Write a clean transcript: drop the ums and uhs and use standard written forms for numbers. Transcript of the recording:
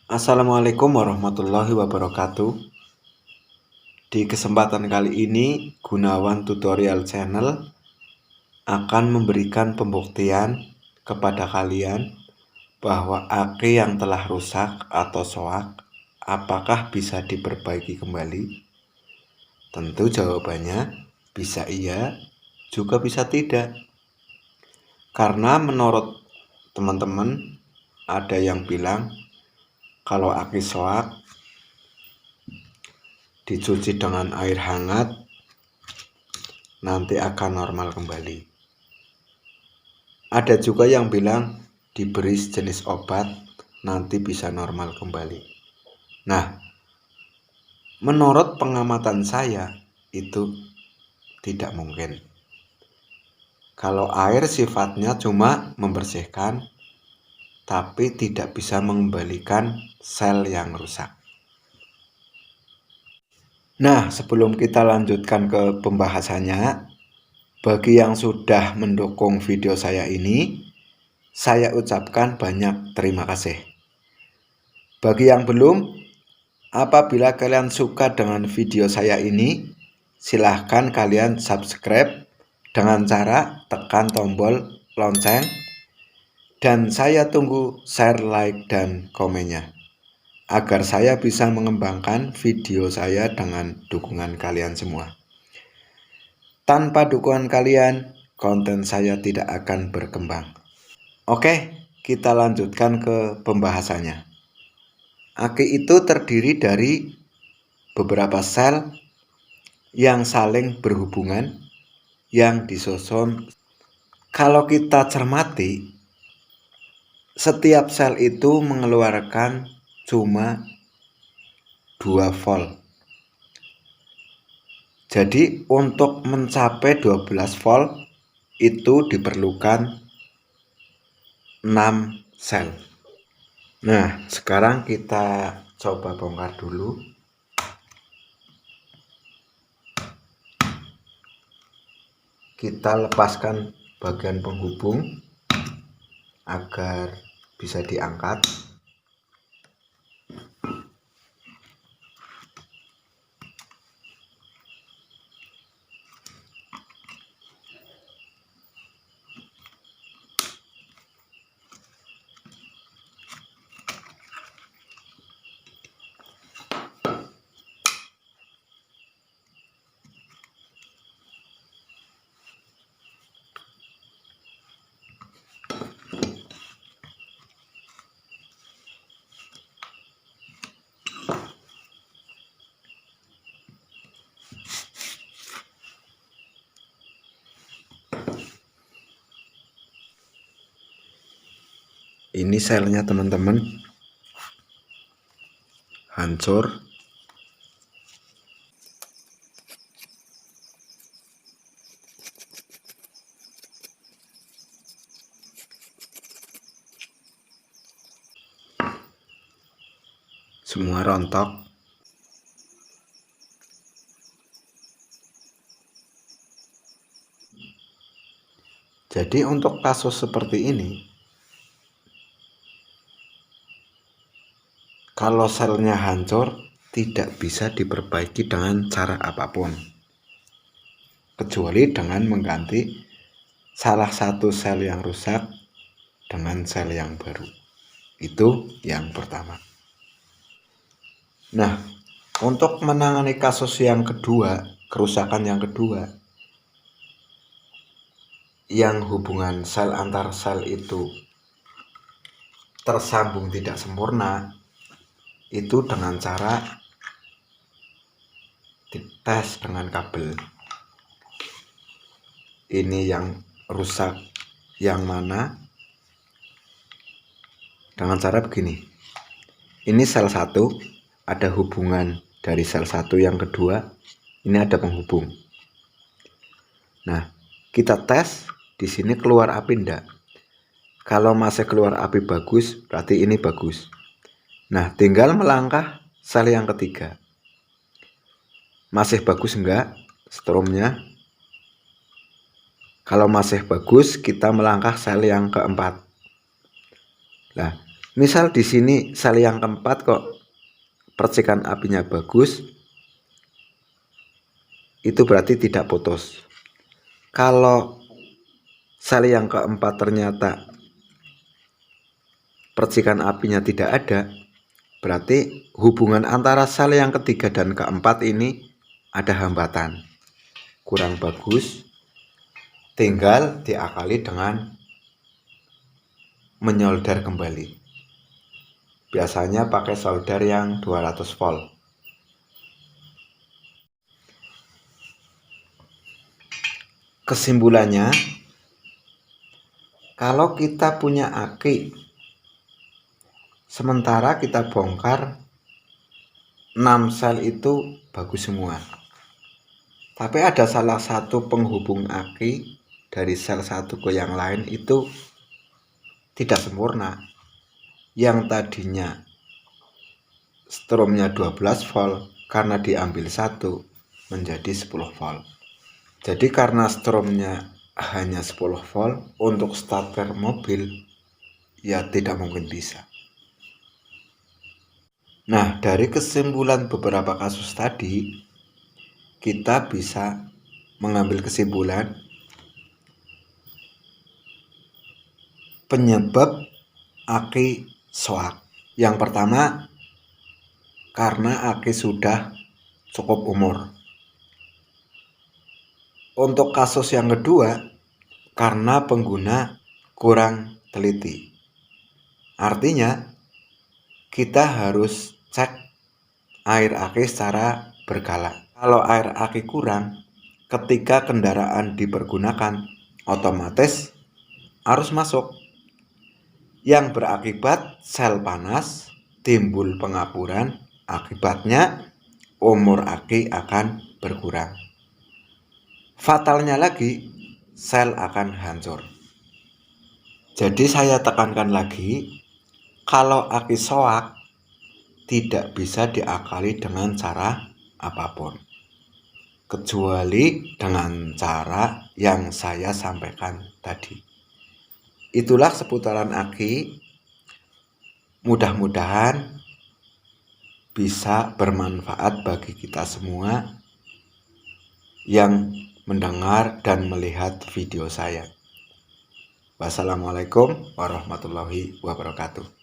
Assalamualaikum warahmatullahi wabarakatuh. Di kesempatan kali ini, Gunawan Tutorial Channel akan memberikan pembuktian kepada kalian bahwa aki yang telah rusak atau soak apakah bisa diperbaiki kembali? Tentu jawabannya bisa iya, juga bisa tidak. Karena menurut teman-teman ada yang bilang kalau aki soak dicuci dengan air hangat nanti akan normal kembali. Ada juga yang bilang diberi jenis obat nanti bisa normal kembali. Nah, menurut pengamatan saya itu tidak mungkin. Kalau air sifatnya cuma membersihkan tapi tidak bisa mengembalikan sel yang rusak. Nah, sebelum kita lanjutkan ke pembahasannya, bagi yang sudah mendukung video saya ini, saya ucapkan banyak terima kasih. Bagi yang belum, apabila kalian suka dengan video saya ini, silahkan kalian subscribe dengan cara tekan tombol lonceng. Dan saya tunggu share, like, dan komennya agar saya bisa mengembangkan video saya dengan dukungan kalian semua. Tanpa dukungan kalian, konten saya tidak akan berkembang. Oke, kita lanjutkan ke pembahasannya. Aki itu terdiri dari beberapa sel yang saling berhubungan yang disusun. Kalau kita cermati, setiap sel itu mengeluarkan cuma 2 volt. Jadi untuk mencapai 12 volt itu diperlukan 6 sel. Nah, sekarang kita coba bongkar dulu. Kita lepaskan bagian penghubung agar bisa diangkat. Ini selnya teman-teman, hancur. Semua rontok. Jadi untuk kasus seperti ini, kalau selnya hancur tidak bisa diperbaiki dengan cara apapun, kecuali dengan mengganti salah satu sel yang rusak dengan sel yang baru. Itu yang pertama. Nah, untuk menangani kasus yang kedua, kerusakan yang kedua, yang hubungan sel antar sel itu tersambung tidak sempurna, itu dengan cara dites dengan kabel. Ini yang rusak yang mana? Dengan cara begini. Ini sel 1, ada hubungan dari sel 1 yang kedua, ini ada penghubung. Nah, kita tes di sini keluar api enggak? Kalau masih keluar api bagus, berarti ini bagus. Nah, tinggal melangkah sel yang ketiga. Masih bagus enggak stromnya? Kalau masih bagus, kita melangkah sel yang keempat. Nah, Misal di sini sel yang keempat kok percikan apinya bagus, itu berarti tidak putus. Kalau sel yang keempat ternyata percikan apinya tidak ada, berarti hubungan antara sel yang ketiga dan keempat ini ada hambatan, kurang bagus. Tinggal diakali dengan menyolder kembali. Biasanya pakai solder yang 200 volt. Kesimpulannya, kalau kita punya aki, sementara kita bongkar 6 sel itu bagus semua. Tapi ada salah satu penghubung aki dari sel satu ke yang lain itu tidak sempurna. Yang tadinya stromnya 12 volt karena diambil satu menjadi 10 volt. Jadi karena stromnya hanya 10 volt untuk starter mobil, ya tidak mungkin bisa. Nah, dari kesimpulan beberapa kasus tadi, kita bisa mengambil kesimpulan penyebab aki soak. Yang pertama, karena aki sudah cukup umur. Untuk kasus yang kedua, karena pengguna kurang teliti. Artinya, kita harus cek air aki secara berkala. Kalau air aki kurang, ketika kendaraan dipergunakan, otomatis arus masuk, yang berakibat sel panas, timbul pengapuran, akibatnya umur aki akan berkurang. Fatalnya lagi, sel akan hancur. Jadi saya tekankan lagi, kalau aki soak tidak bisa diakali dengan cara apapun, kecuali dengan cara yang saya sampaikan tadi. Itulah seputaran aki. Mudah-mudahan bisa bermanfaat bagi kita semua yang mendengar dan melihat video saya. Wassalamualaikum warahmatullahi wabarakatuh.